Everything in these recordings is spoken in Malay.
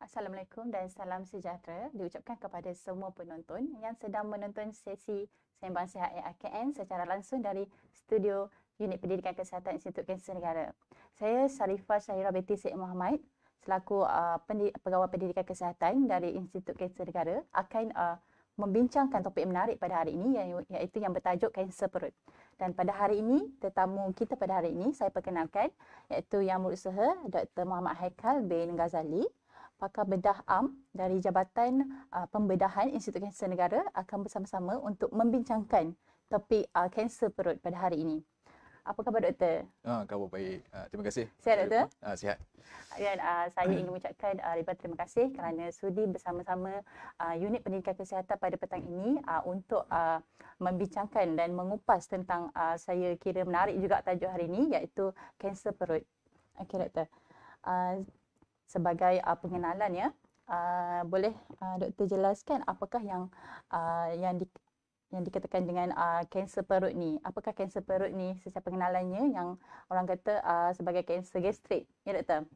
Assalamualaikum dan salam sejahtera diucapkan kepada semua penonton yang sedang menonton sesi Sembang Sihat AKN secara langsung dari studio Unit Pendidikan Kesihatan Institut Kanser Negara. Saya Sharifah Syahira binti Syed Muhammad selaku Pegawai Pendidikan Kesihatan dari Institut Kanser Negara akan membincangkan topik menarik pada hari ini iaitu yang bertajuk kanser perut. Dan pada hari ini, tetamu kita pada hari ini saya perkenalkan iaitu Yang Berusaha Dr. Muhammad Haikal bin Ghazali, pakar bedah am dari Jabatan Pembedahan Institut Kanser Negara akan bersama-sama untuk membincangkan topik kanser perut pada hari ini. Apa khabar doktor? Khabar baik. Terima kasih. Sihat doktor? Sihat. Dan saya ingin mengucapkan ribuan terima kasih kerana sudi bersama-sama Unit Pendidikan Kesihatan pada petang ini untuk membincangkan dan mengupas tentang saya kira menarik juga tajuk hari ini iaitu kanser perut. Okey doktor. Sebagai pengenalan ya, boleh doktor jelaskan apakah yang dikatakan dengan kanser perut ni? Apakah kanser perut ni secara pengenalannya yang orang kata sebagai kanser gastrik? Ya doktor.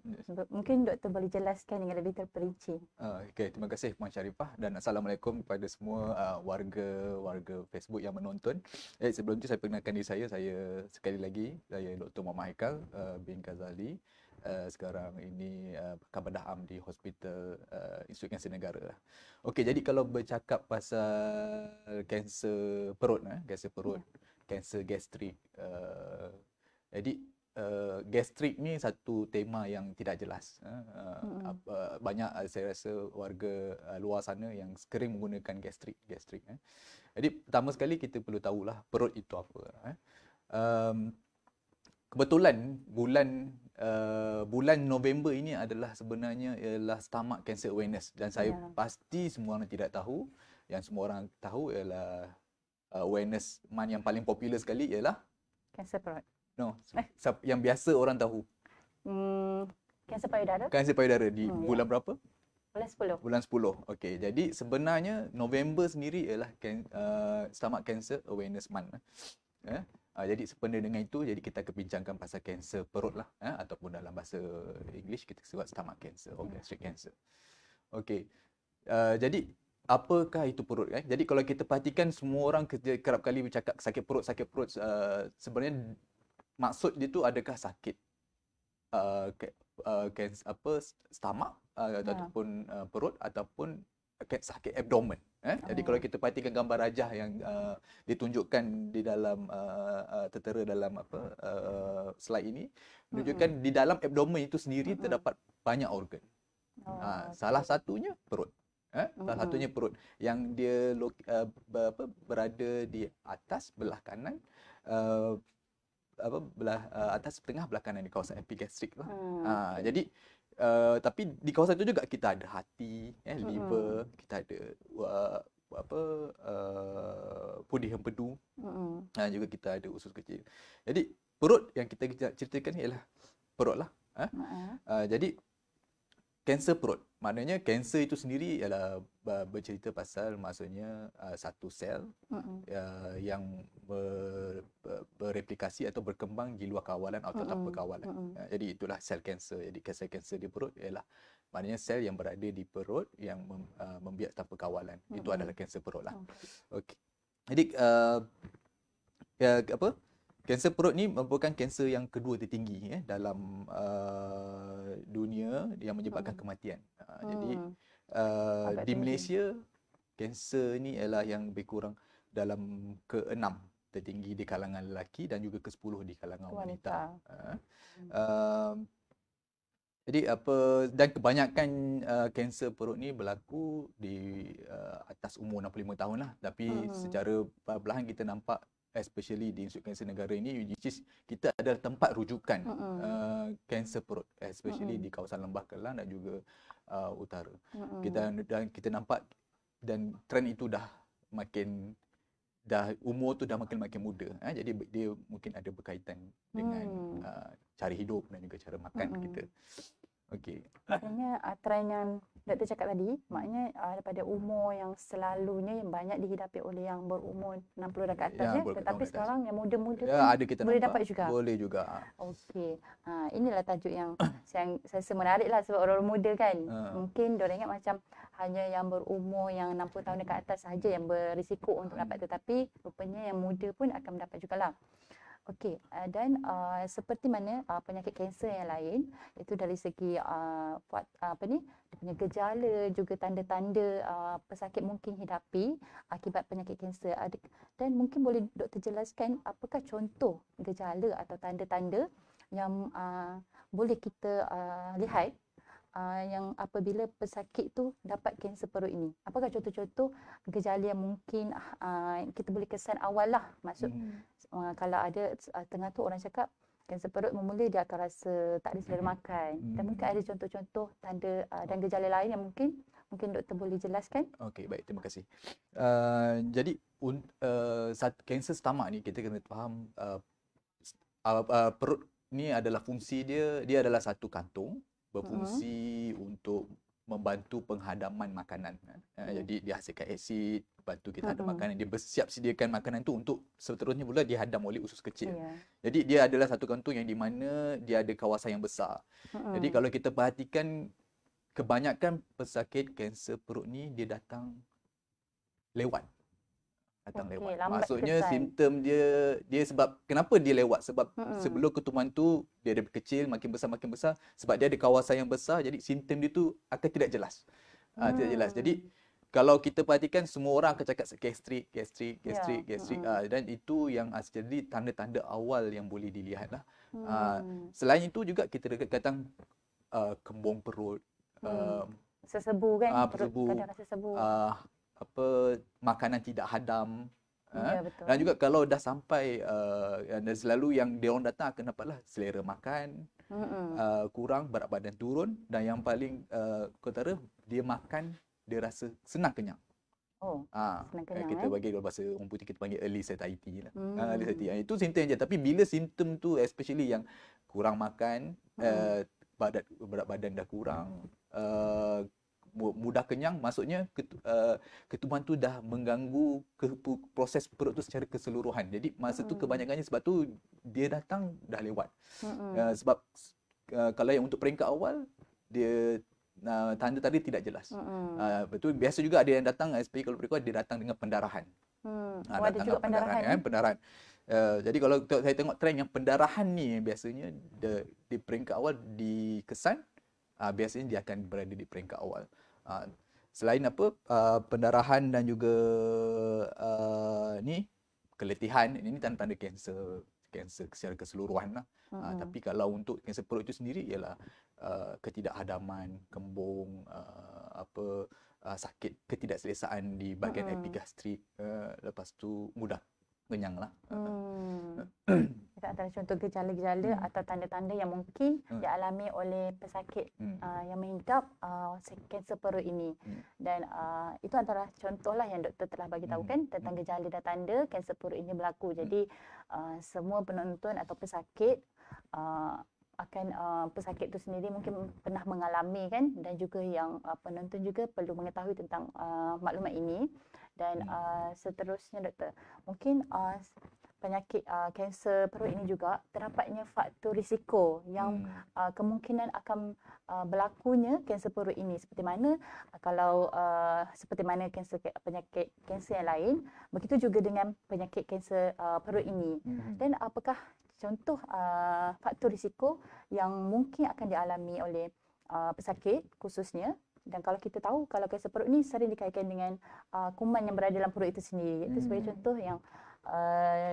Mungkin doktor boleh jelaskan dengan lebih terperinci. Okey, terima kasih Puan Sharifah dan assalamualaikum kepada semua warga Facebook yang menonton. Sebelum itu saya perkenalkan diri saya sekali lagi saya Dr. Muhammad Haikal bin Ghazali. Sekarang ini pakar bedah am di Hospital Institut Kanser Negara. Okey, jadi kalau bercakap pasal kanser perut, kanser gastrik. Jadi gastrik ni satu tema yang tidak jelas. Banyak saya rasa warga luar sana yang sering menggunakan gastrik. Jadi pertama sekali kita perlu tahulah perut itu apa. Kebetulan bulan November ini adalah sebenarnya ialah Stomach Cancer Awareness dan saya pasti semua orang tidak tahu. Yang semua orang tahu ialah awareness month yang paling popular sekali ialah Kanser perut. No, yang biasa orang tahu. Kanser payudara. Kanser payudara di bulan berapa? Bulan 10. Bulan 10. Okey, jadi sebenarnya November sendiri ialah Stomach Cancer Awareness Month. Jadi sependa dengan itu, jadi kita akan bincangkan pasal kanser perut lah, ataupun dalam bahasa English kita sebut stomach cancer or gastric cancer. Okey, jadi apakah itu perut? Jadi kalau kita perhatikan semua orang kerap kali bercakap sakit perut, sebenarnya maksud dia tu adakah sakit stomach ataupun perut ataupun sakit abdomen. Jadi kalau kita perhatikan gambar rajah yang ditunjukkan di dalam tertera dalam slide ini, menunjukkan di dalam abdomen itu sendiri terdapat banyak organ. Salah satunya perut. Salah satunya perut yang dia berada di atas belah kanan, belah atas tengah belah kanan di kawasan epigastrik lah. Jadi tapi di kawasan itu juga kita ada hati, liver, kita ada pudih empedu, juga kita ada usus kecil. Jadi perut yang kita ceritakan ni ialah perut lah. Jadi kanser perut, maknanya kanser itu sendiri ialah bercerita pasal maksudnya satu sel yang bereplikasi atau berkembang di luar kawalan atau tanpa kawalan. Jadi itulah sel kanser. Jadi sel kanser di perut ialah maknanya sel yang berada di perut yang membiak tanpa kawalan. Itu adalah kanser perut lah. Okey. Jadi kanser perut ni merupakan kanser yang kedua tertinggi dalam dunia yang menyebabkan kematian. Jadi di Malaysia kanser ni ialah yang lebih kurang dalam ke-6 tertinggi di kalangan lelaki dan juga ke-10 di kalangan wanita. Jadi dan kebanyakan kanser perut ni berlaku di atas umur 65 tahun lah. Tapi secara perlahan kita nampak, especially di Institut Kanser Negara ini, which is kita adalah tempat rujukan kanser perut, especially di kawasan Lembah Kelang dan juga utara. Kita nampak dan trend itu umur tu dah makin muda. Jadi dia mungkin ada berkaitan dengan cara hidup dan juga cara makan kita. Okey. Maknanya trend yang doktor cakap tadi, maknanya daripada umur yang selalunya yang banyak dihidapi oleh yang berumur 60 dah ke atas Ya, ya, berkata tetapi tahun atas. sekarang yang muda-muda Ya, pun ada kita boleh nampak. dapat juga. Boleh juga. Okey. Inilah tajuk yang saya rasa menarik lah sebab orang muda kan. Mungkin diorang ingat macam hanya yang berumur yang 60 tahun dekat atas sahaja yang berisiko untuk dapat, tetapi rupanya yang muda pun akan mendapat jugalah. Okey, dan seperti mana penyakit kanser yang lain, itu dari segi dia punya gejala, juga tanda-tanda pesakit mungkin hidapi akibat penyakit kanser. Dan mungkin boleh doktor jelaskan apakah contoh gejala atau tanda-tanda yang boleh kita lihat yang apabila pesakit tu dapat kanser perut ini. Apakah contoh-contoh gejala yang mungkin kita boleh kesan awal lah. Maksud kalau ada tengah tu orang cakap kanser perut bermula dia akan rasa tak ada selera makan. Dan mungkin ada contoh-contoh tanda dan gejala lain yang mungkin doktor boleh jelaskan. Okey, baik, terima kasih. Jadi kanser stomach ni kita kena faham perut ni adalah fungsi dia adalah satu kantung berfungsi untuk membantu penghadaman makanan. Jadi dia hasilkan asid, bantu kita hadam makanan. Dia bersiap sediakan makanan tu untuk seterusnya pula dihadam oleh usus kecil. Jadi dia adalah satu kantung yang di mana dia ada kawasan yang besar. Jadi kalau kita perhatikan kebanyakan pesakit kanser perut ni dia datang lewat. Maksudnya simptom dia sebab kenapa dia lewat? Sebab sebelum ketuban tu dia ada kecil makin besar sebab dia ada kawasan yang besar, jadi simptom dia tu akan tidak jelas. Tidak jelas. Jadi kalau kita perhatikan semua orang akan cakap gastrik. Dan itu yang jadi tanda-tanda awal yang boleh dilihat lah. Selain itu juga kita katakan kembung perut, sesebu kan, sesebu, kadang rasa sesebu, makanan tidak hadam. Betul. Dan juga kalau dah sampai dan selalu yang dia orang datang akan dapatlah selera makan kurang, berat badan turun, dan yang paling utara dia makan dia rasa senang kenyang. Senang kenyang. Kita bagi kalau bahasa orang putih kita panggil early satiety lah. Early satiety. Itu simptom je, tapi bila simptom tu especially yang kurang makan, berat badan dah kurang, mudah kenyang, maksudnya ketuban tu dah mengganggu proses perut tu secara keseluruhan. Jadi masa tu kebanyakannya sebab tu dia datang dah lewat. Sebab kalau yang untuk peringkat awal dia tanda-tanda tidak jelas. Betul, biasa juga ada yang datang especially kalau peringkat dia datang dengan pendarahan. Ada juga pendarahan. Pendarahan. Jadi kalau saya tengok trend yang pendarahan ni biasanya di peringkat awal dikesan, biasanya dia akan berada di peringkat awal. Selain pendarahan dan juga ni keletihan, ini tanda-tanda kanser secara keseluruhan lah. Tapi kalau untuk kanser perut itu sendiri ialah ketidakhadaman, kembung, sakit ketidakselesaan di bahagian epigastrik, lepas tu mudah kenyang lah. Itu antara contoh gejala-gejala atau tanda-tanda yang mungkin dialami oleh pesakit yang mengidap kanser perut ini. Dan itu antara contohlah yang doktor telah bagi tahu kan tentang gejala dan tanda kanser perut ini berlaku. Jadi semua penonton atau pesakit akan pesakit itu sendiri mungkin pernah mengalami kan, dan juga yang penonton juga perlu mengetahui tentang maklumat ini. Dan seterusnya doktor, mungkin penyakit kanser perut ini juga terdapatnya faktor risiko yang kemungkinan akan berlakunya kanser perut ini, seperti mana kalau seperti mana penyakit kanser yang lain, begitu juga dengan penyakit kanser perut ini. Dan apakah contoh faktor risiko yang mungkin akan dialami oleh pesakit khususnya? Dan kalau kita tahu, kalau kanser perut ni sering dikaitkan dengan kuman yang berada dalam perut itu sendiri. Itu sebagai contoh yang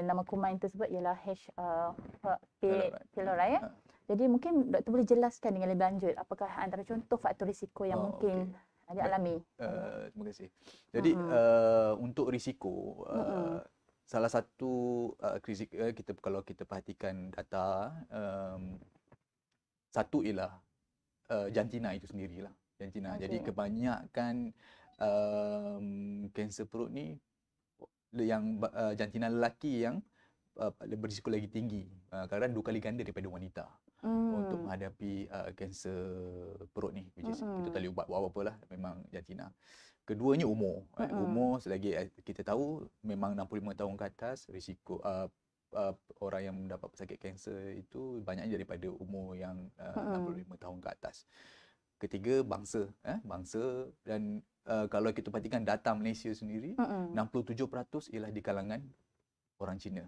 nama kuman tersebut ialah H. pylori. Jadi mungkin doktor boleh jelaskan dengan lebih lanjut apakah antara contoh faktor risiko yang mungkin dialami. Terima kasih. Jadi untuk risiko, salah satu kita kalau kita perhatikan data, satu ialah jantina itu sendirilah. Jantina. Jadi kebanyakan kanser perut ni yang jantina lelaki yang berisiko lagi tinggi. Kadang 2 kali ganda daripada wanita untuk menghadapi kanser perut ni, which is kita tak boleh ubat buat apa-apa lah, memang jantina. Keduanya umur. Umur selagi kita tahu memang 65 tahun ke atas risiko orang yang mendapat pesakit kanser itu banyaknya daripada umur yang 65 tahun ke atas. Ketiga, bangsa. Bangsa dan kalau kita perhatikan data Malaysia sendiri, 67% ialah di kalangan orang Cina.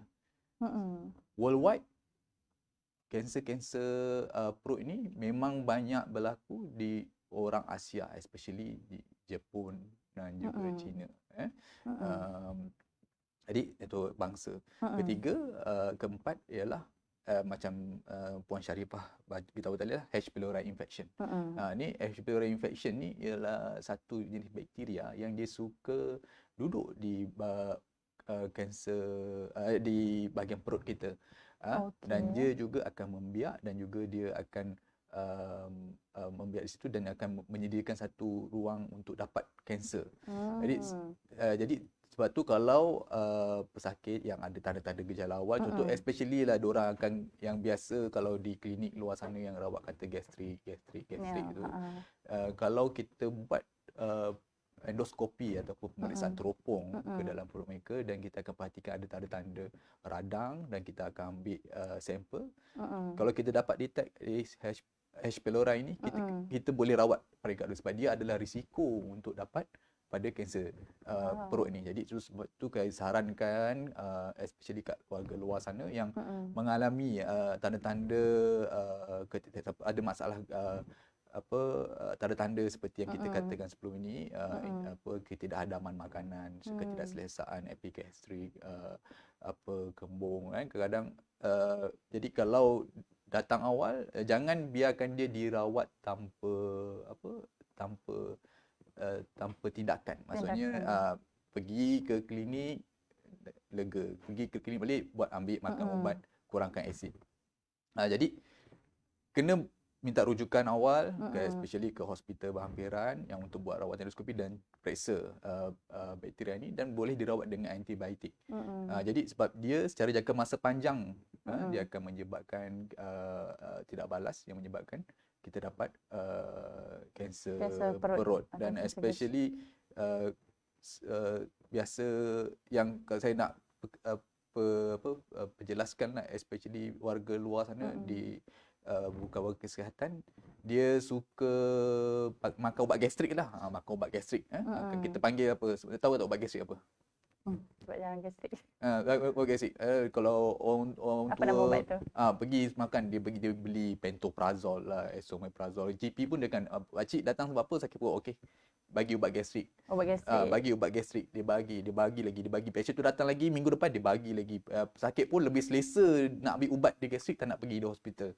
Worldwide, kanser-kanser perut ini memang banyak berlaku di orang Asia, especially di Jepun dan juga China. Jadi itu bangsa. Ketiga, keempat ialah macam Puan Sharifah beritahu tadi lah, H. pylori infection. Ni H. pylori infection ni ialah satu jenis bakteria yang dia suka duduk di kanser di bahagian perut kita. Dan dia juga akan membiak dan juga dia akan membiak di situ dan akan menyediakan satu ruang untuk dapat kanser. Jadi sebab tu kalau pesakit yang ada tanda-tanda gejala awal, contoh especially lah diorang akan yang biasa kalau di klinik luar sana yang rawat kata gastrik tu. Kalau kita buat endoskopi ataupun pemeriksaan teropong ke dalam perut mereka dan kita akan perhatikan ada tanda-tanda radang dan kita akan ambil sampel. Kalau kita dapat detect H. pylori ini, kita boleh rawat mereka sebab dia adalah risiko untuk dapat pada kanser perut ni. Jadi sebab tu saya sarankan especially kat keluarga luar sana yang mengalami tanda-tanda ada masalah tanda-tanda seperti yang kita katakan sebelum ini, ketidakhadaman makanan, ketidakselesaan epigastrik, kembung kan kadang-kadang. Jadi kalau datang awal, jangan biarkan dia dirawat tanpa tindakan. Maksudnya pergi ke klinik lega, pergi ke klinik balik buat ambil makan ubat, kurangkan asid. Jadi kena minta rujukan awal especially ke hospital berhampiran yang untuk buat rawatan endoskopi dan periksa bakteria ni dan boleh dirawat dengan antibiotik. Jadi sebab dia secara jangka masa panjang dia akan menyebabkan tidak balas yang menyebabkan kita dapat kanser perut dan especially biasa yang saya nak perjelaskan lah, especially warga luar sana di bukan warga kesihatan, dia suka makan ubat gastrik lah. Makan ubat gastrik. Kita panggil apa? Tahu tak ubat gastrik apa? Ubat yang gastrik. Ubat gastrik. Kalau orang Apa tua nama ubat tu? Pergi makan, dia beli pantoprazole lah, esomeprazole. GP pun dia kan, pakcik datang sebab apa? Sakit perut. Okey, bagi ubat gastrik. Ubat gastrik. Bagi ubat gastrik. Dia bagi lagi. Patient tu datang lagi, minggu depan dia bagi lagi. Sakit pun lebih selesa nak ambil ubat dia gastrik, tak nak pergi di hospital.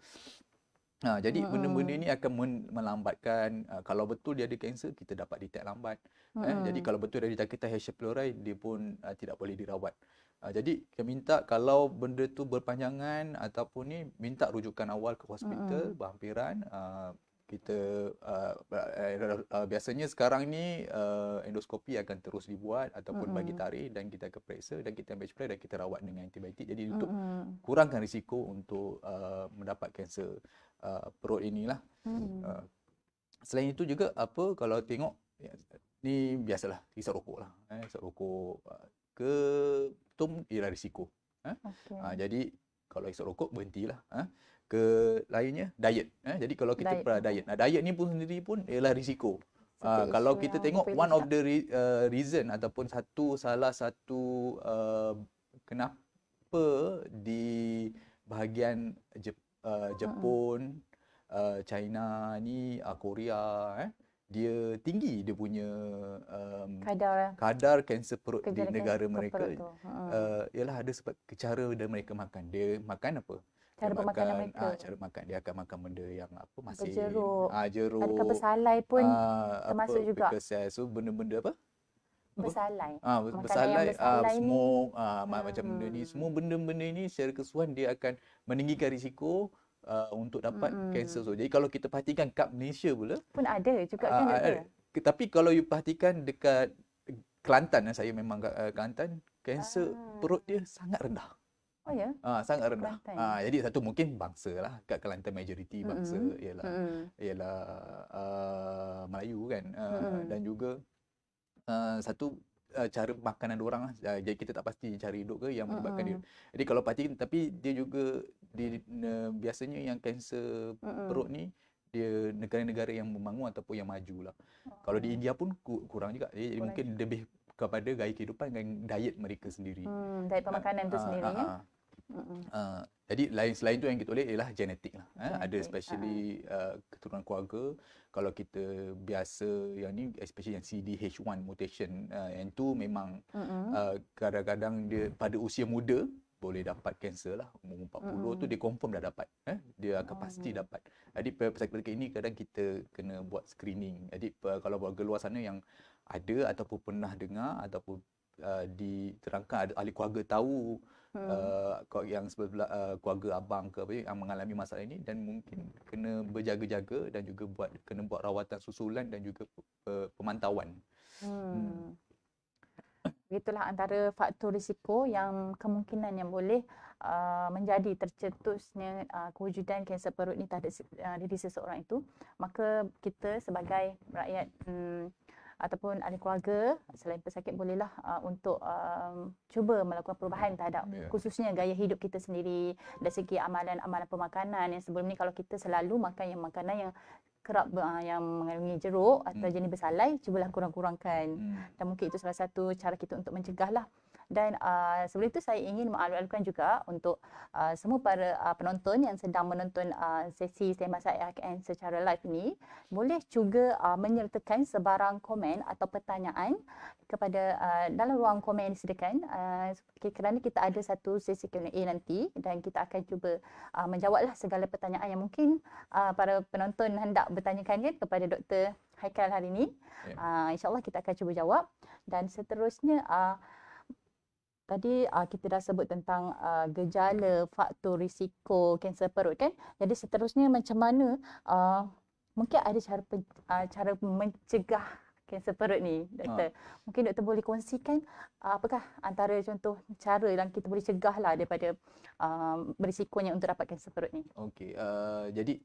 Jadi benda-benda ni akan melambatkan. Kalau betul dia ada kanser, kita dapat detect lambat. Jadi kalau betul dia ada jangkitan H. pylori, dia pun tidak boleh dirawat. Jadi kita minta kalau benda tu berpanjangan ataupun ni, minta rujukan awal ke hospital berhampiran. Kita biasanya sekarang ni endoskopi akan terus dibuat ataupun bagi tarikh dan kita akan periksa dan kita ambil spray dan kita rawat dengan antibiotik. Jadi untuk kurangkan risiko untuk mendapat kanser perut inilah. Selain itu juga kalau tengok ni biasalah hisap rokok lah. Hisap rokok ke betul ialah risiko. Jadi kalau hisap rokok berhentilah. Ke lainnya diet. Jadi kalau kita diet ni pun sendiri pun ialah risiko. Kalau kita tengok one of the reason ataupun salah satu kenapa di bahagian Jepun, China ni, Korea dia tinggi dia punya kadar kanser perut di negara mereka. Ialah ada sebab cara dia mereka makan. Dia makan apa? Cara pemakanan mereka. Cara makan. Dia akan makan benda yang masin. Jeruk. Jeruk. Adakah bersalai pun termasuk juga. So benda-benda apa? Bersalai. Bersalai, smoke, macam benda ni. Semua benda-benda ni secara keseluruhan dia akan meninggikan risiko untuk dapat kanser. So, jadi kalau kita perhatikan kat Malaysia pula pun ada juga kan. Tapi kalau you perhatikan dekat Kelantan, saya memang kat Kelantan, kanser perut dia sangat rendah. Oh ya? Sangat rendah. Kelantan. Jadi satu mungkin bangsa lah. Kat Kelantan majoriti bangsa Mm-mm. ialah Mm-mm. ialah Melayu kan. Mm-mm. Dan juga satu cara makanan orang lah. Jadi kita tak pasti cara hidup ke yang menyebabkan dia. Mm-mm. Jadi kalau parti tapi dia juga biasanya yang kanser Mm-mm. perut ni dia negara-negara yang membangun ataupun yang maju lah. Kalau di Oh, India pun kurang juga. Jadi kurang. mungkin lebih kepada gaya kehidupan dan diet mereka sendiri. Dari pemakanan tu sendiri ya. Jadi selain tu yang kita boleh ialah genetik lah. Ada Genetik. especially keturunan keluarga. Kalau kita biasa yang ni, especially yang CDH1 mutation, yang tu memang kadang-kadang dia pada usia muda boleh dapat kanser lah. Umur 40 tu dia confirm dah dapat. Dia akan pasti dapat. Jadi pesakit-pesakit ini kadang kita kena buat screening. Jadi kalau warga luar sana yang ada ataupun pernah dengar ataupun diterangkan ada ahli keluarga tahu yang sebelah keluarga abang ke apa yang mengalami masalah ini, dan mungkin kena berjaga-jaga dan juga kena buat rawatan susulan dan juga pemantauan. Itulah antara faktor risiko yang kemungkinan yang boleh menjadi tercetusnya kewujudan kanser perut ni terhadap diri seseorang itu. Maka kita sebagai rakyat ataupun ahli keluarga selain pesakit bolehlah untuk cuba melakukan perubahan terhadap khususnya gaya hidup kita sendiri dari segi amalan-amalan pemakanan yang sebelum ni kalau kita selalu makan yang makanan yang kerap yang mengandungi jeruk atau jenis bersalai, cubalah kurang-kurangkan. Dan mungkin itu salah satu cara kita untuk mencegahlah. Dan sebelum itu saya ingin mengalu-alukan juga untuk semua para penonton yang sedang menonton sesi Sembang Sihat AKN secara live ini, boleh juga menyertakan sebarang komen atau pertanyaan kepada dalam ruang komen yang disediakan, kerana kita ada satu sesi Q&A nanti dan kita akan cuba menjawablah segala pertanyaan yang mungkin para penonton hendak bertanyakan kan kepada Dr. Haikal hari ini. InsyaAllah kita akan cuba jawab. Dan seterusnya tadi kita dah sebut tentang gejala faktor risiko kanser perut kan. Jadi seterusnya macam mana mungkin ada cara mencegah kanser perut ni, Doktor. Mungkin Doktor boleh kongsikan apakah antara contoh cara yang kita boleh cegahlah daripada berisikonya untuk dapat kanser perut ni. Okey, jadi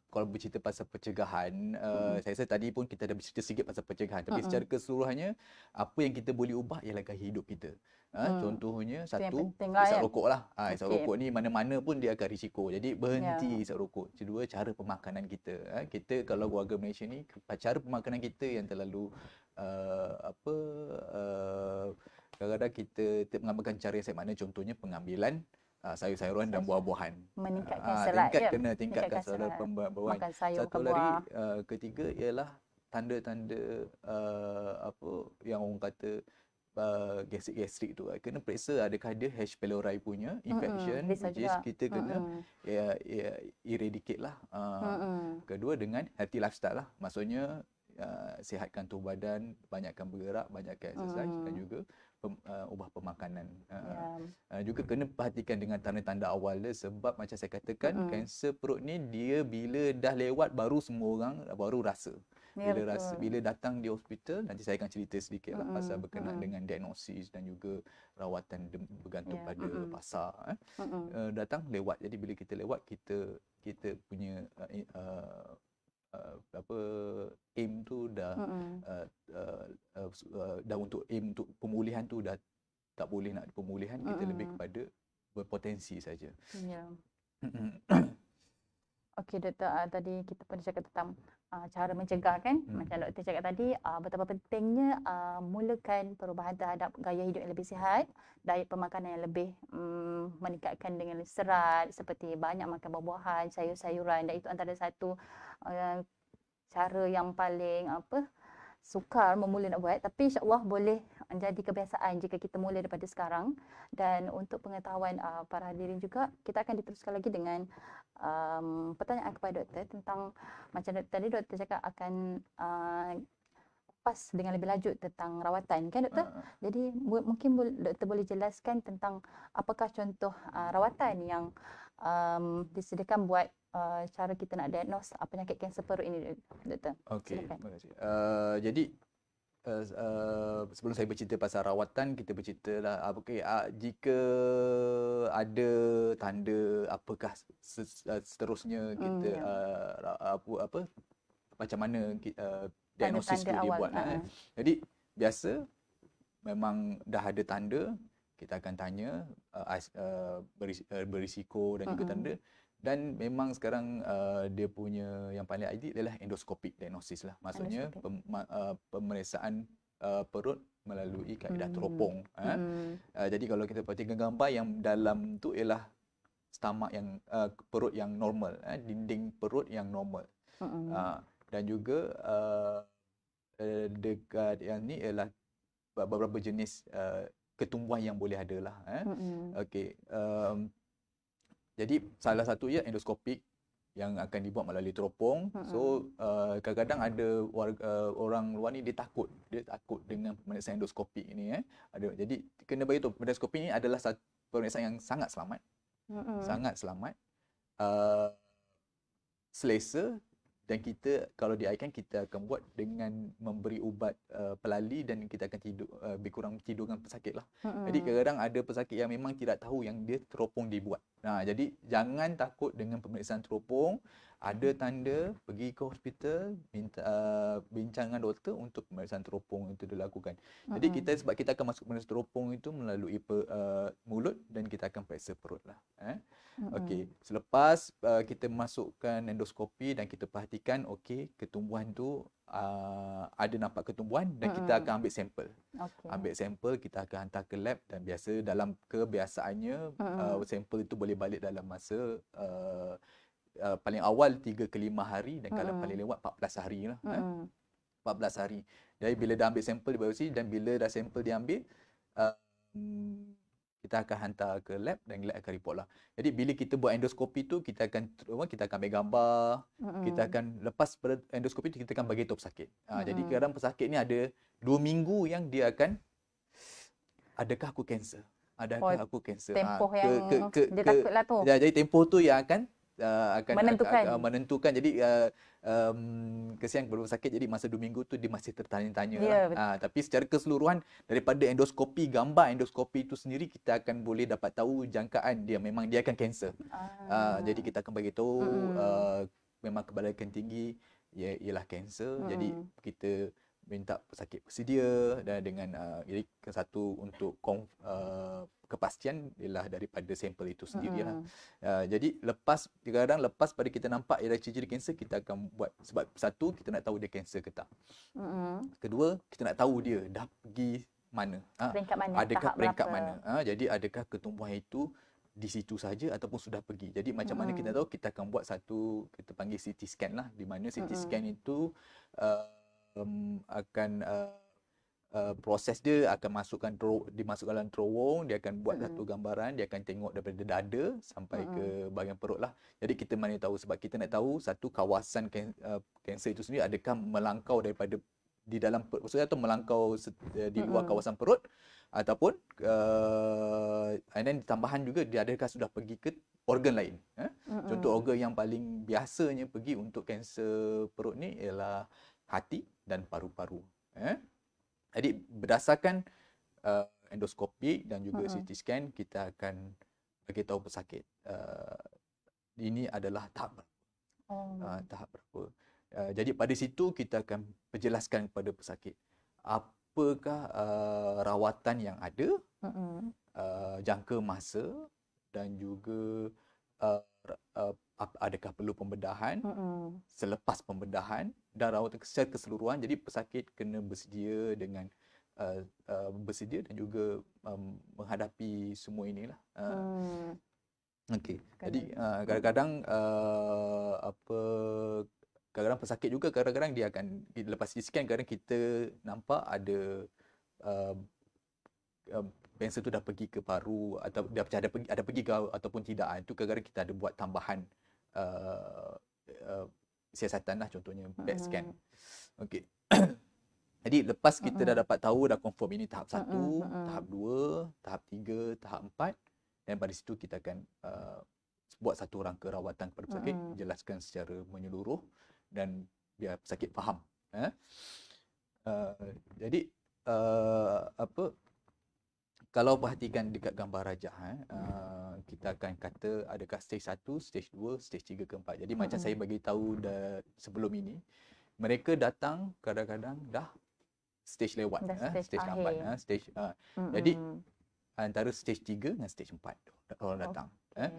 kalau bercerita pasal pencegahan, saya rasa tadi pun kita dah bercerita sikit pasal pencegahan. Tapi secara keseluruhannya, apa yang kita boleh ubah ialah gaya hidup kita. Contohnya, satu, isap rokok lah. Isap rokok ni mana-mana pun dia akan risiko. Jadi berhenti isap rokok. Kedua, cara pemakanan kita. Kita kalau warga Malaysia ni, cara pemakanan kita yang terlalu kadang-kadang kita mengambilkan cara yang mana, contohnya pengambilan sayur-sayuran dan buah-buahan. Meningkatkan serat. Tingkatkan serat pembuahan. Satu lagi, ketiga ialah tanda-tanda yang orang kata gastrik tu. Kena periksa adakah dia H. pylori punya infection, which is kita kena eradicate lah. Kedua, dengan healthy lifestyle lah. Maksudnya sihatkan tubuh badan, banyakkan bergerak, banyakkan exercise dan juga ubah pemakanan. Juga kena perhatikan dengan tanda-tanda awal dia, sebab macam saya katakan, kanser perut ni dia bila dah lewat baru semua orang baru rasa. Bila datang di hospital, nanti saya akan cerita sedikit lah pasal berkenaan dengan diagnosis dan juga rawatan bergantung pada fasa. Datang lewat. Jadi bila kita lewat, kita punya aim tu dah untuk aim untuk pemulihan tu dah tak boleh nak pemulihan, kita lebih kepada berpotensi saja. Okey Doktor, tadi kita pun cakap tentang cara mencegah kan. Macam Doktor cakap tadi, betapa pentingnya mulakan perubahan terhadap gaya hidup yang lebih sihat, diet pemakanan yang lebih meningkatkan dengan serat, seperti banyak makan buah-buahan, sayur-sayuran, dan itu antara satu cara yang paling sukar memula nak buat, tapi insya-Allah boleh menjadi kebiasaan jika kita mula daripada sekarang. Dan untuk pengetahuan para hadirin juga, kita akan diteruskan lagi dengan pertanyaan kepada Doktor tentang macam tadi Doktor cakap akan kupas dengan lebih lanjut tentang rawatan kan Doktor? Jadi mungkin Doktor boleh jelaskan tentang apakah contoh rawatan yang disediakan buat cara kita nak diagnose penyakit kanser perut ini, Doktor. Okey, terima kasih. Jadi sebelum saya bercerita pasal rawatan, kita bercerita lah okay, jika ada tanda apakah seterusnya kita Ya. apa macam mana diagnosis Tanda-tanda boleh awal. dibuat Jadi biasa memang dah ada tanda, kita akan tanya berisiko dan juga tanda. Dan memang sekarang dia punya yang paling ideal adalah endoscopic diagnosis lah. Maksudnya pemeriksaan perut melalui kaedah teropong. Jadi kalau kita perhatikan gambar yang dalam tu ialah stomach yang perut yang normal, dinding perut yang normal. Dan juga dekat yang ni ialah beberapa jenis ketumbuhan yang boleh ada lah. Okey. Jadi salah satu ya endoskopik yang akan dibuat melalui teropong. So kadang-kadang ada orang luar ni dia takut dengan pemeriksaan endoskopik ini jadi kena bagi tahu endoskopik ni adalah satu pemeriksaan yang sangat selamat. Sangat selamat. Selesa, dan kita kalau diaikan kita akan buat dengan memberi ubat pelali dan kita akan tidur lebih kurang tidurkan pesakit lah. Jadi kadang-kadang ada pesakit yang memang tidak tahu yang dia teropong dibuat. Jadi jangan takut dengan pemeriksaan teropong. Ada tanda, pergi ke hospital, minta bincang dengan doktor untuk pemeriksaan teropong itu dilakukan. Jadi sebab kita akan masuk pemeriksaan teropong itu melalui mulut dan kita akan periksa perut lah. Okey, selepas kita masukkan endoskopi dan kita perhatikan ketumbuhan tu ada nampak ketumbuhan dan kita akan ambil sampel. Ambil sampel, kita akan hantar ke lab dan biasa dalam kebiasaannya sampel itu boleh balik dalam masa paling awal 3 ke 5 hari dan kalau paling lewat 14 hari lah. 14 hari. Jadi bila dah ambil sampel di biopsi dan bila dah sampel diambil kita akan hantar ke lab dan lab akan report lah. Jadi bila kita buat endoskopi tu kita akan ambil gambar, kita akan lepas pada endoskopi tu kita akan bagi tahu pesakit. Jadi kadang pesakit ni ada 2 minggu yang dia akan adakah aku kanser? Adakah aku kanser? Tempoh yang dia takutlah tu. Jadi tempoh tu yang akan menentukan. Jadi kesian kepada pesakit, jadi masa 2 minggu tu dia masih tertanya-tanya lah. Tapi secara keseluruhan daripada endoskopi, gambar endoskopi itu sendiri kita akan boleh dapat tahu jangkaan dia memang dia akan kanser. Jadi kita akan bagi tahu memang keballakan tinggi ialah kanser. Jadi kita minta pesakit bersedia dan dengan jadi satu untuk kepastian ialah daripada sampel itu sendirilah. Jadi kadang-kadang lepas pada kita nampak ialah ciri-ciri kanser, kita akan buat sebab satu kita nak tahu dia kanser ke tak. Kedua, kita nak tahu dia dah pergi mana. Peringkat mana? Adakah peringkat mana? Jadi adakah ketumbuhan itu di situ saja ataupun sudah pergi. Jadi macam mana kita tahu, kita akan buat satu kita panggil CT scan lah, di mana CT scan itu akan proses dia akan dimasukkan dalam terowong, dia akan buat satu gambaran, dia akan tengok daripada dada sampai ke bahagian perut lah. Jadi kita mana tahu sebab kita nak tahu satu kawasan kanser itu sendiri adakah melangkau daripada di dalam perut atau melangkau di luar kawasan perut ataupun and then tambahan juga dia adakah sudah pergi ke organ lain. Contoh organ yang paling biasanya pergi untuk kanser perut ni ialah hati dan paru-paru. Jadi berdasarkan endoskopi dan juga CT scan kita akan bagi tahu pesakit ini adalah tahap berapa. Jadi pada situ kita akan perjelaskan kepada pesakit apakah rawatan yang ada, jangka masa dan juga adakah perlu pembedahan, selepas pembedahan dan rawatan secara keseluruhan. Jadi pesakit kena bersedia dengan bersedia dan juga menghadapi semua inilah. Okey. Jadi kadang-kadang kadang-kadang pesakit juga kadang-kadang dia akan lepas CT scan kadang kita nampak ada kanser tu dah pergi ke paru atau dah ada pergi ke ataupun tidak. Itu kadang-kadang kita ada buat tambahan siasatan lah, contohnya PET scan. Okey. Jadi lepas kita dah dapat tahu, dah confirm ini tahap 1, tahap 2, tahap 3, tahap 4 dan pada situ kita akan buat satu rangka rawatan kepada pesakit, jelaskan secara menyeluruh dan biar pesakit faham. Jadi apa, kalau perhatikan dekat gambar rajah, kita akan kata adakah stage 1, stage 2, stage 3 ke 4. Jadi macam saya bagi tahu sebelum ini, mereka datang kadang-kadang dah stage lewat, Dah stage stage lambat, akhir. stage jadi antara stage 3 dengan stage 4 tu orang datang. Okey.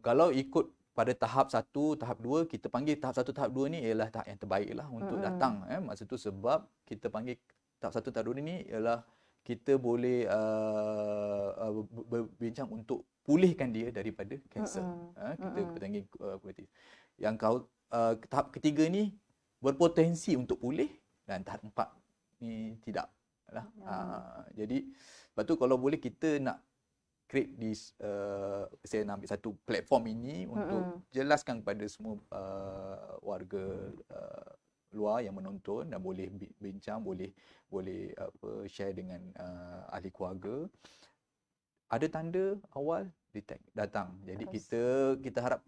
Kalau ikut pada tahap 1, tahap 2, kita panggil tahap 1, tahap 2 ni ialah tahap yang terbaik lah untuk datang. Masa tu sebab kita panggil tahap 1, tahap 2 ni ialah kita boleh berbincang untuk pulihkan dia daripada kanser. Kita panggil kuratif. Yang tahap ketiga ni berpotensi untuk pulih dan tahap 4 ni tidak lah. Jadi lepas tu kalau boleh kita nak create this saya nak ambil satu platform ini untuk jelaskan kepada semua warga luar yang menonton dan boleh bincang, boleh share dengan ahli keluarga. Ada tanda awal detect datang. Jadi kita harap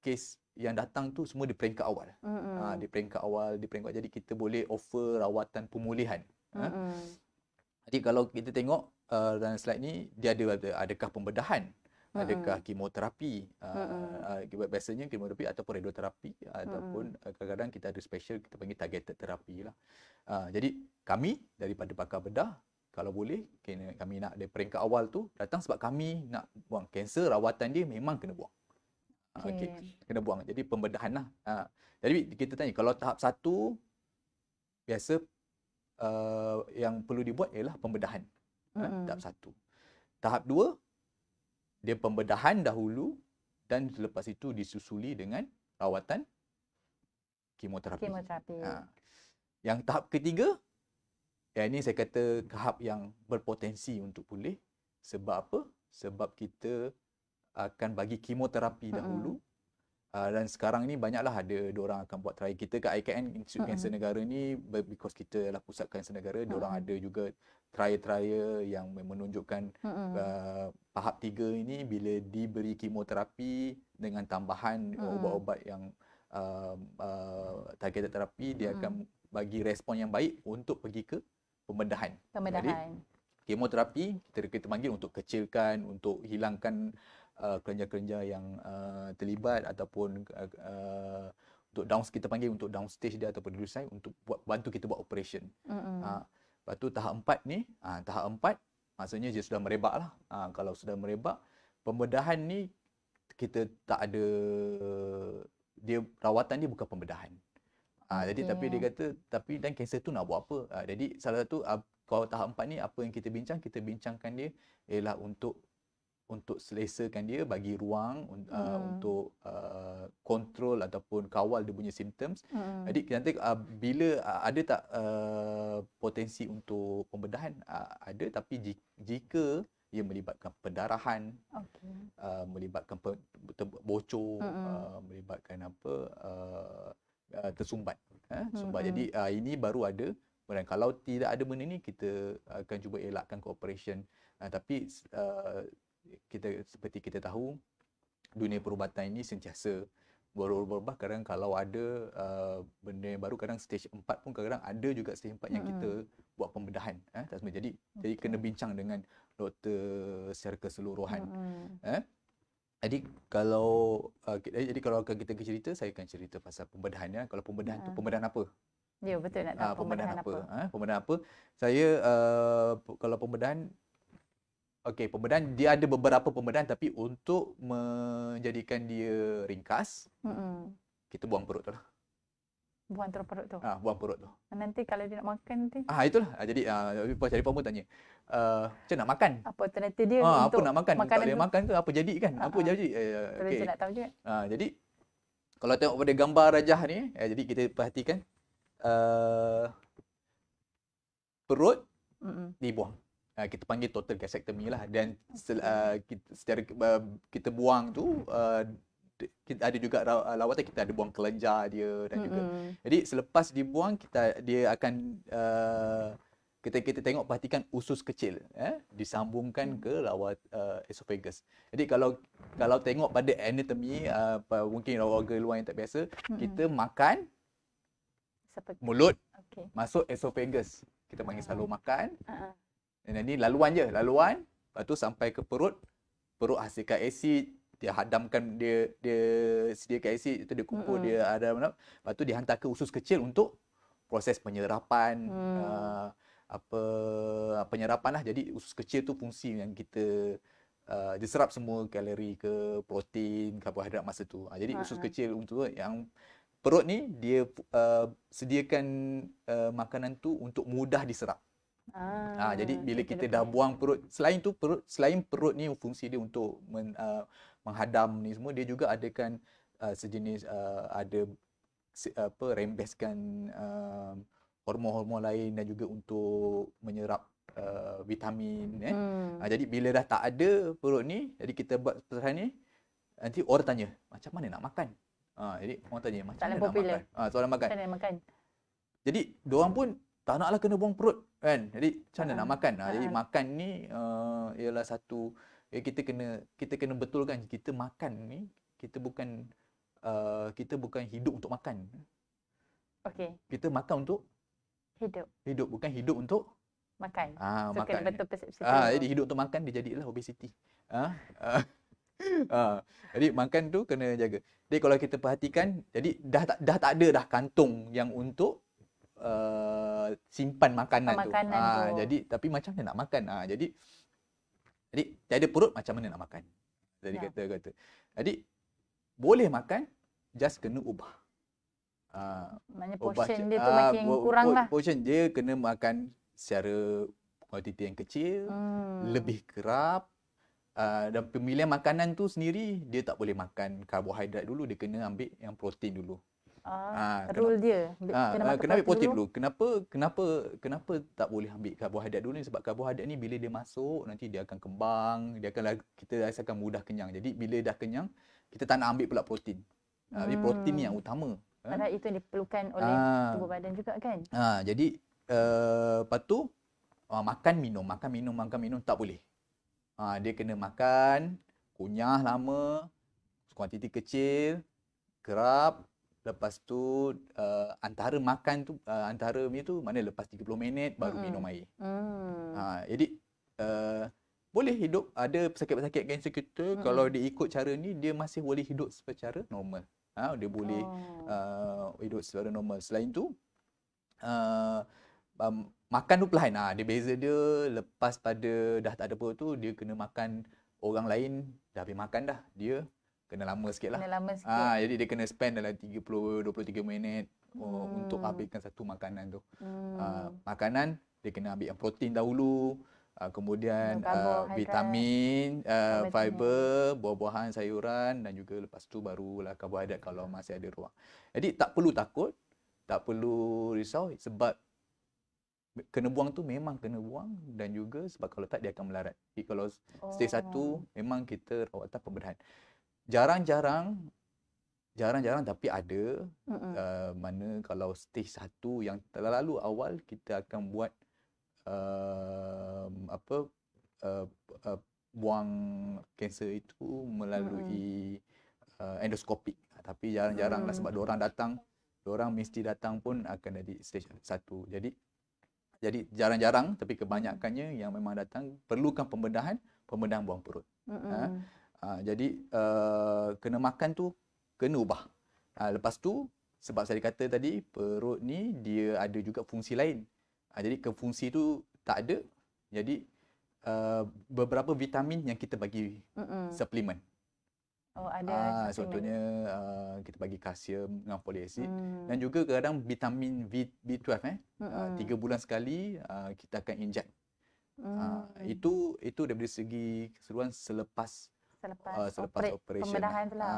kes yang datang tu semua di peringkat awal. Di peringkat awal. Jadi kita boleh offer rawatan pemulihan. Jadi kalau kita tengok dalam slide ni, dia adakah pembedahan, adakah kemoterapi, biasanya kemoterapi ataupun radioterapi, ataupun kadang-kadang kita ada special, kita panggil targeted terapi lah. Jadi kami daripada pakar bedah, kalau boleh kami nak dari peringkat awal tu datang sebab kami nak buang kanser, rawatan dia memang kena buang. Kena buang. Jadi pembedahan lah. Jadi kita tanya, kalau tahap 1 biasa yang perlu dibuat ialah pembedahan. Tahap 1. Tahap 2 dia pembedahan dahulu dan selepas itu disusuli dengan rawatan kemoterapi. Yang tahap ketiga, yang ini saya kata tahap yang berpotensi untuk pulih. Sebab apa? Sebab kita akan bagi kemoterapi dahulu. Dan sekarang ni banyaklah ada diorang akan buat trial. Kita kat IKN, Institut Kanser Negara ni, because kita adalah pusat kanser negara, diorang ada juga trial-trial yang menunjukkan tahap 3 ini bila diberi kemoterapi dengan tambahan ubat-ubat yang targeted terapi, dia akan bagi respon yang baik untuk pergi ke pembedahan. Jadi, kemoterapi kita panggil untuk kecilkan, untuk hilangkan kelenjar-kelenjar yang terlibat ataupun untuk kita panggil untuk down stage dia ataupun reduce size untuk bantu kita buat operation. Lepas tu tahap 4 ni, tahap 4 maksudnya dia sudah merebak lah. Kalau sudah merebak, pembedahan ni kita tak ada, dia rawatan dia bukan pembedahan. Jadi tapi dia kata tapi dan kanser tu nak buat apa? Jadi salah satu kalau tahap 4 ni apa yang kita bincangkan dia ialah untuk selesakan dia, bagi ruang untuk kontrol ataupun kawal dia punya symptoms. Jadi nanti bila ada tak potensi untuk pembedahan? Ada, tapi jika ia melibatkan pendarahan, melibatkan bocor, melibatkan tersumbat. Jadi ini baru ada. Dan kalau tidak ada benda ni, kita akan cuba elakkan cooperation. Tapi seperti kita tahu, dunia perubatan ini sentiasa berubah. Kadang kalau ada benda yang baru, kadang stage 4 pun kadang ada juga stage 4 yang kita buat pembedahan. Jadi kena bincang dengan doktor secara keseluruhan. Jadi kalau kita cerita, saya akan cerita pasal pembedahan. Kalau pembedahan tu pembedahan apa? Ya, betul nak tahu pembedahan apa. Pembedahan apa? Saya kalau pembedahan, pembedahan dia ada beberapa pembedahan, tapi untuk menjadikan dia ringkas, kita buang perut tu lah. Buang terus perut tu? Buang perut tu. Nanti kalau dia nak makan nanti? Itulah. Jadi cari pun tanya, macam nak makan? Apa alternatif dia apa untuk nak makan? Tak boleh makan ke? Apa jadi kan? Apa jadi? Terus nak tahu juga. Jadi kalau tengok pada gambar rajah ni, jadi kita perhatikan perut dibuang. Kita panggil total gastrectomy lah. Dan kita buang tu, kita ada juga lawatan, kita ada buang kelenjar dia dan juga. Jadi selepas dibuang, dia akan kita tengok, perhatikan usus kecil disambungkan ke lawat esophagus. Jadi kalau tengok pada anatomy, mungkin warga luar yang tak biasa, kita makan Seperti mulut, okey. masuk esophagus. Kita panggil saluran makan. Ha. Dan ini laluan je, laluan. Lepas tu sampai ke perut. Perut hasilkan asid, dia hadamkan, dia sediakan asid, itu dia kumpul, dia ada. Lepas tu dihantar ke usus kecil untuk proses penyerapan, apa penyerapan lah. Jadi usus kecil tu fungsi yang kita dia serap semua kalori ke protein, karbohidrat masa tu. Jadi usus kecil untuk yang perut ni dia sediakan makanan tu untuk mudah diserap. Jadi bila itu kita dia dah punya. buang perut, selain perut ni fungsi dia untuk menghadam ni semua, dia juga adakan sejenis ada rembeskan hormon-hormon lain dan juga untuk menyerap vitamin. Jadi bila dah tak ada perut ni, jadi kita buat pesanan ni, nanti orang tanya, macam mana nak makan? Jadi orang tanya, macam mana nak makan? Soalan makan. Macam mana nak makan? Jadi diorang pun tak naklah kena buang perut kan. Jadi macam mana nak makan? Jadi makan ni ialah satu kita kena betulkan kita makan ni kita bukan hidup untuk makan. Okey. Kita makan untuk hidup, bukan hidup untuk makan. So makan. kena betul persepsi tu. Jadi hidup untuk makan dia jadilah obesity. Jadi makan tu kena jaga. Jadi kalau kita perhatikan, jadi dah tak ada dah kantung yang untuk simpan makanan tu. Jadi tapi macam mana nak makan? Jadi tiada perut macam mana nak makan? Jadi kata. Jadi boleh makan, just kena ubah. Maknanya portion dia tu makin kurang lah. Portion dia kena makan secara kuantiti yang kecil, lebih kerap. Dan pemilihan makanan tu sendiri, dia tak boleh makan karbohidrat dulu, dia kena ambil yang protein dulu. Rule dia. Kena ambil protein dulu. Kenapa tak boleh ambil karbohidrat dulu ni? Sebab karbohidrat ni bila dia masuk, nanti dia akan kembang, kita rasakan mudah kenyang. Jadi bila dah kenyang, kita tak nak ambil pula protein. Jadi protein ni yang utama. Padahal itu yang diperlukan oleh tubuh badan juga kan? Jadi lepas tu makan minum tak boleh. Dia kena makan, kunyah lama, kuantiti kecil, kerap. Lepas tu antara makan tu mana lepas 30 minit baru minum air. Jadi boleh hidup. Ada pesakit-pesakit kanser kita kalau dia ikut cara ni, dia masih boleh hidup secara normal. Dia boleh hidup secara normal. Selain tu makan tu perlahan. Dia beza dia lepas pada dah tak ada perut tu, dia kena makan orang lain dah habis makan dah. Dia kena lama sikit lah. Jadi dia kena spend dalam 23 minit untuk habiskan satu makanan tu. Makanan dia kena ambil yang protein dahulu, kemudian vitamin, fiber, buah-buahan, sayuran, dan juga lepas tu barulah karbohidrat kalau masih ada ruang. Jadi tak perlu takut, tak perlu risau sebab kena buang tu memang kena buang, dan juga sebab kalau tak dia akan melarat. Jadi kalau stage 1 memang kita rawatan pembedahan. Jarang-jarang tapi ada mana kalau stage 1 yang terlalu awal, kita akan buat buang kanser itu melalui endoskopik. Tapi jarang-jarang lah sebab diorang mesti datang pun akan dari stage 1. Jadi jarang-jarang, tapi kebanyakannya yang memang datang perlukan pembedahan buang perut. Jadi kena makan tu kena ubah. Lepas tu sebab saya kata tadi perut ni dia ada juga fungsi lain. Jadi fungsi tu tak ada. Jadi beberapa vitamin yang kita bagi suplemen. Ada contohnya kita bagi kalsium dengan folic acid, dan juga kadang vitamin B12 3 bulan sekali kita akan inject. Itu daripada segi keseluruhan selepas operation. Pembedahan tu lah.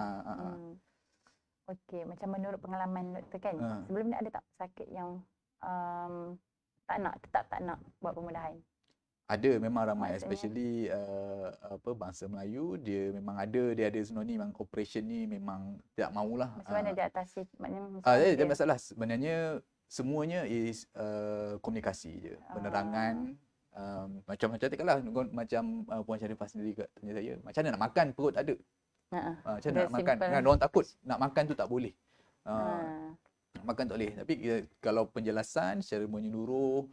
Okey, macam menurut pengalaman doktor kan, sebelum ni ada tak sakit yang tetap tak nak buat pembedahan? Ada, memang ramai. Especially bangsa Melayu, dia memang ada sebenarnya memang operation ni memang tak maulah. Macam mana dia atasi? Maknanya dia masalah sebenarnya semuanya is komunikasi je. Penerangan macam-macam lah, macam Puan Sharifah sendiri tanya saya, macam mana nak makan perut tak ada. Macam mana nak makan? Kan orang takut nak makan tu tak boleh. makan tak boleh. Tapi kalau penjelasan secara menyeluruh,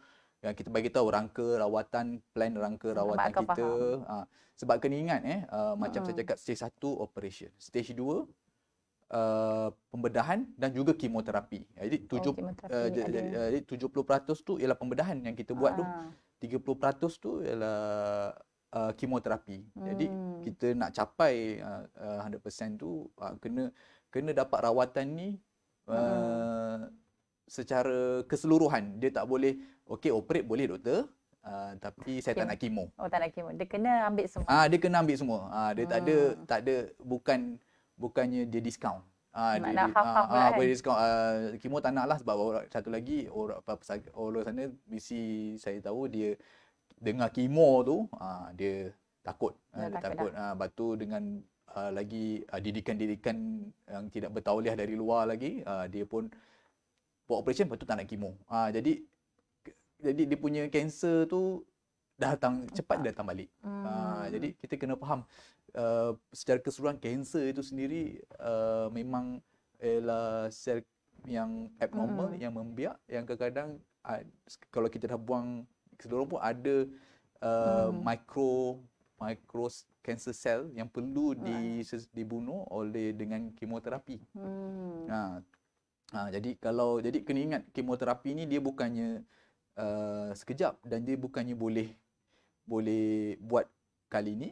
yang kita bagi tahu rangka rawatan, plan rangka rawatan Kau kita. faham. Sebab kena ingat macam saya cakap, stage 1 operation, stage 2 pembedahan dan juga kemoterapi. Jadi Kemoterapi ada. jadi 70% tu ialah pembedahan yang kita buat tu. 30% tu ialah kemoterapi. Jadi kita nak capai 100% tu kena dapat rawatan ni secara keseluruhan. Dia tak boleh, okey operate boleh doktor, tapi saya tak nak kemo. Oh, tak nak kemo. Dia kena ambil semua. Dia kena ambil semua. Dia tak ada bukannya dia discount. Nak half-half pula kan. Boleh discount. Kemo tak nak lah sebab satu lagi orang sana mesti saya tahu dia dengar kemo tu dia takut. Dia takut. Lepas tu dengan lagi didikan-didikan yang tidak bertauliah dari luar lagi, dia pun buat operation lepas tu tak nak kemo. Jadi dia punya kanser tu dah datang cepat, dia datang balik. Jadi kita kena faham secara keseluruhan kanser itu sendiri memang ialah sel yang abnormal, yang membiak, yang kadang-kadang kalau kita dah buang keseluruhan pun ada micro cancer cell yang perlu dibunuh oleh dengan kemoterapi. Jadi kena ingat kemoterapi ni dia bukannya sekejap dan dia bukannya boleh buat kali ni.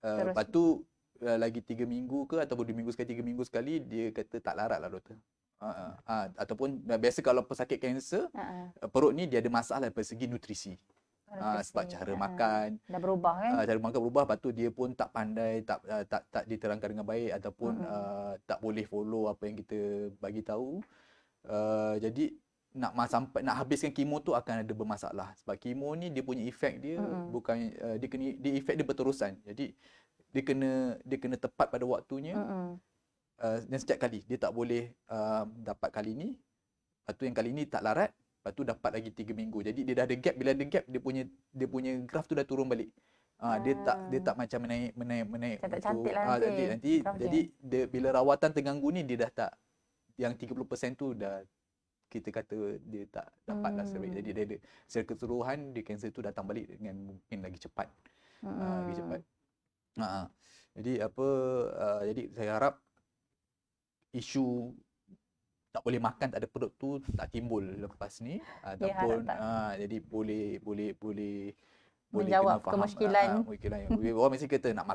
Lepas tu lagi 3 minggu ke ataupun 2 minggu sekali, 3 minggu sekali dia kata tak larat lah doktor. Ataupun biasa kalau pesakit kanser perut ni dia ada masalah dari segi nutrisi. Sebab cara makan dah berubah kan. Cara makan berubah, lepas tu dia pun tak pandai, tak diterangkan dengan baik ataupun tak boleh follow apa yang kita bagi tahu. Jadi sampai nak habiskan kemo tu akan ada bermasalah sebab kemo ni dia punya efek dia bukan dia efek dia berterusan. Jadi dia kena tepat pada waktunya. Dan setiap kali dia tak boleh dapat kali ni, lepas tu yang kali ni tak larat, lepas tu dapat lagi 3 minggu. Jadi dia dah ada gap, bila ada gap dia punya graf tu dah turun balik. Dia tak macam menaik. Cantik lah nanti jadi bila rawatan terganggu ni dia dah tak, yang 30% tu dah kita kata dia tak dapat lah sebaik. Jadi dia ada secara keseluruhan dia kanser tu datang balik dengan mungkin lagi cepat. Lagi cepat. Jadi jadi saya harap isu tak boleh makan, tak ada perut tu tak timbul lepas ni ataupun jadi boleh menjawab kena faham kemusykilan. Orang mesti kata nak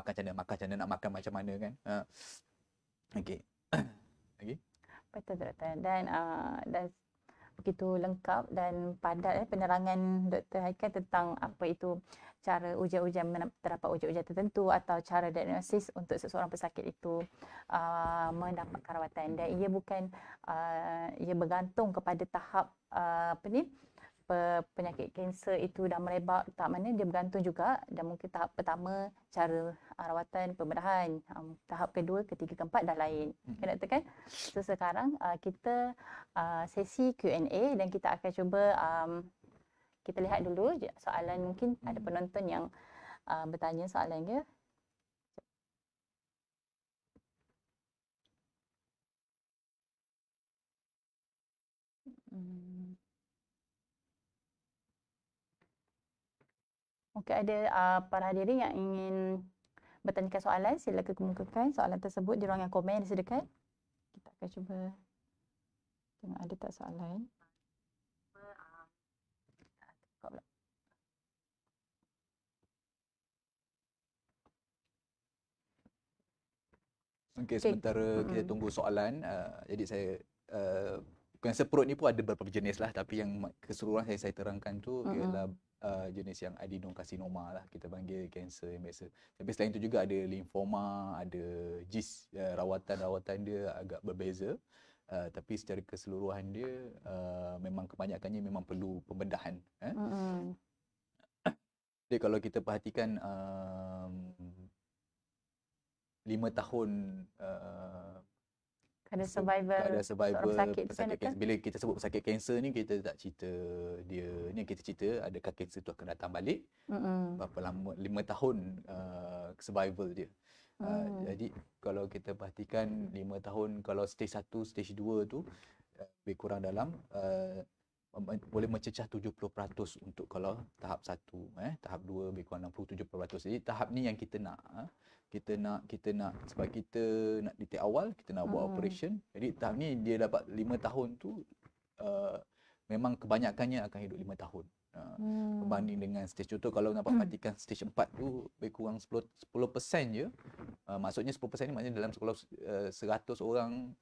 makan macam mana kan. Okey. Lagi? Betul doktor. Dan begitu lengkap dan padat penerangan Dr. Haikal tentang apa itu cara ujian-ujian, terdapat ujian-ujian tertentu atau cara diagnosis untuk seseorang pesakit itu mendapatkan rawatan. Dan ia bukan ia bergantung kepada tahap penyakit kanser itu dah merebak tahap mana, dia bergantung juga. Dan mungkin tahap pertama cara rawatan pembedahan, tahap kedua, ketiga, keempat dah lain. Kan doktor kan? So sekarang kita sesi Q&A dan kita akan cuba kita lihat dulu soalan. Mungkin ada penonton yang bertanya soalan dia. Mungkin ada para hadirin yang ingin bertanyakan soalan, silakan kemukakan soalan tersebut di ruangan komen yang disediakan. Kita akan cuba tengok ada tak soalan. Okey, sementara kita tunggu soalan, jadi saya kanser perut ni pun ada beberapa jenis lah, tapi yang keseluruhan saya terangkan tu ialah jenis yang adenokarsinoma lah, kita panggil kanser yang biasa. Tapi selain itu juga ada limfoma, ada GIST, rawatan dia agak berbeza. Tapi secara keseluruhan dia memang kebanyakannya memang perlu pembedahan. Jadi kalau kita perhatikan 5 tahun Ada survivor pesakit kanser. Bila kita sebut pesakit kanser ni, kita tak cerita dia ni, kita cerita adakah kanser tu akan datang balik, berapa lama, 5 tahun survival dia. Jadi kalau kita perhatikan 5 tahun, kalau stage 1, stage 2 tu lebih kurang dalam boleh mencecah 70% untuk kalau tahap 1, tahap 2 lebih kurang 60-70%. Jadi tahap ni yang kita nak. Kita nak sebab kita nak di tahap awal, kita nak buat operation. Jadi tahap ni dia dapat 5 tahun tu memang kebanyakannya akan hidup 5 tahun. Berbanding dengan stage contoh kalau dapat perhatikan stage 4 tu lebih kurang 10% je. Maksudnya 10% ni maknanya dalam sekolah 100 orang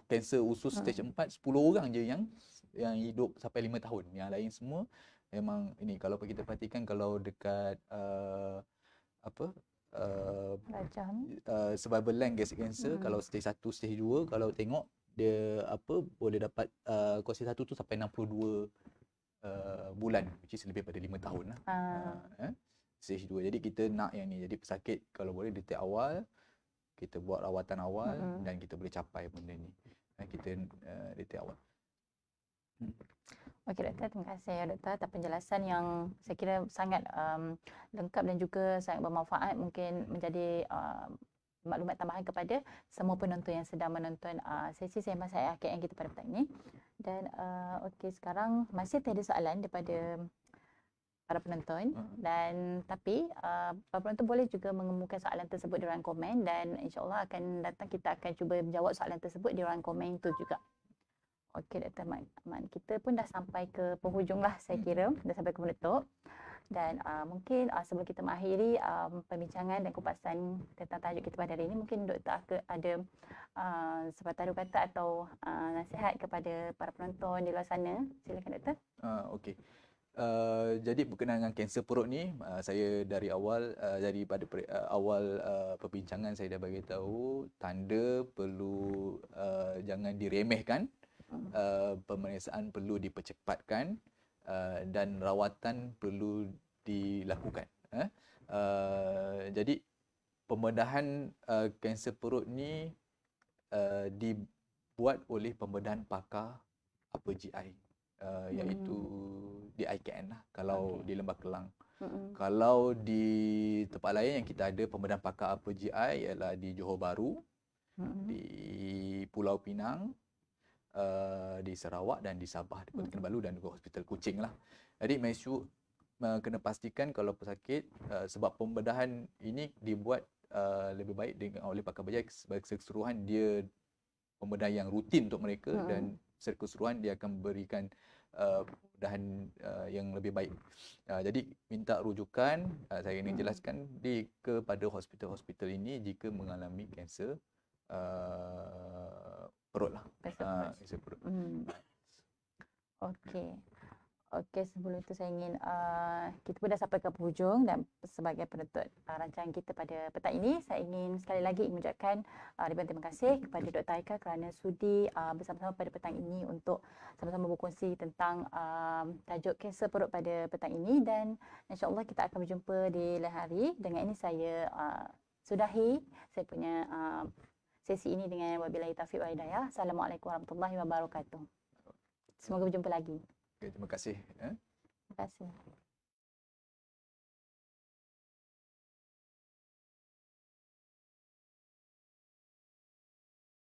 kanser usus stage 4, 10 orang je yang hidup sampai 5 tahun. Yang lain semua memang ini kalau kita perhatikan kalau dekat survival length gastric cancer kalau stage 1, stage 2 kalau tengok dia boleh dapat kuasa 1 tu sampai 62 bulan, which is lebih pada 5 tahun lah. Stage 2. Jadi kita nak yang ni. Jadi pesakit kalau boleh detek awal, kita buat rawatan awal dan kita boleh capai benda ni. Kita detek awal. Okey doktor, terima kasih ya doktor atas penjelasan yang saya kira sangat lengkap dan juga sangat bermanfaat, mungkin menjadi maklumat tambahan kepada semua penonton yang sedang menonton sesi sembang saya KN kita pada petang ini. Dan okey, sekarang masih ada soalan daripada para penonton dan tapi para penonton boleh juga mengemukakan soalan tersebut di ruang komen dan insya-Allah akan datang kita akan cuba menjawab soalan tersebut di ruang komen itu juga. Okey Dr. Ahmad, kita pun dah sampai ke penghujung lah saya kira, dah sampai ke penutup. Dan mungkin sebelum kita mengakhiri perbincangan dan kupasan tentang tajuk kita pada hari ini, mungkin doktor ada sepatah dua kata atau nasihat kepada para penonton di luar sana. Silakan doktor. Okey. Jadi berkenaan dengan kanser perut ni, saya dari awal daripada awal perbincangan saya dah bagi tahu tanda perlu jangan diremehkan. Pemeriksaan perlu dipercepatkan dan rawatan perlu dilakukan. Jadi pembedahan kanser perut ni dibuat oleh pembedahan pakar GI, iaitu di IKN lah kalau di Lembah Kelang. Kalau di tempat lain yang kita ada pembedahan pakar GI ialah di Johor Bahru, di Pulau Pinang, di Sarawak dan di Sabah, di Kota Kinabalu dan juga Hospital Kuching lah. Jadi Maishu kena pastikan kalau pesakit sebab pembedahan ini dibuat lebih baik oleh pakar BJI sebagai keseluruhan, dia pembedahan yang rutin untuk mereka dan secara keseluruhan dia akan berikan pembedahan yang lebih baik. Jadi minta rujukan, saya ingin jelaskan kepada hospital-hospital ini jika mengalami kanser perut lah. Kanser perut. Okey. Okey, sebelum itu saya ingin kita pun dah sampai ke penghujung dan sebagai penutup rancangan kita pada petang ini, saya ingin sekali lagi mengucapkan ribuan terima kasih kepada Dr. Haikal kerana sudi bersama-sama pada petang ini untuk sama-sama berkongsi tentang tajuk kanser perut pada petang ini, dan insya-Allah kita akan berjumpa di lain hari. Dengan ini saya sudahi saya punya sesi ini dengan wabillahi taufiq wal hidayah. Assalamualaikum warahmatullahi wabarakatuh. Semoga berjumpa lagi. Okay, terima kasih. Terima kasih.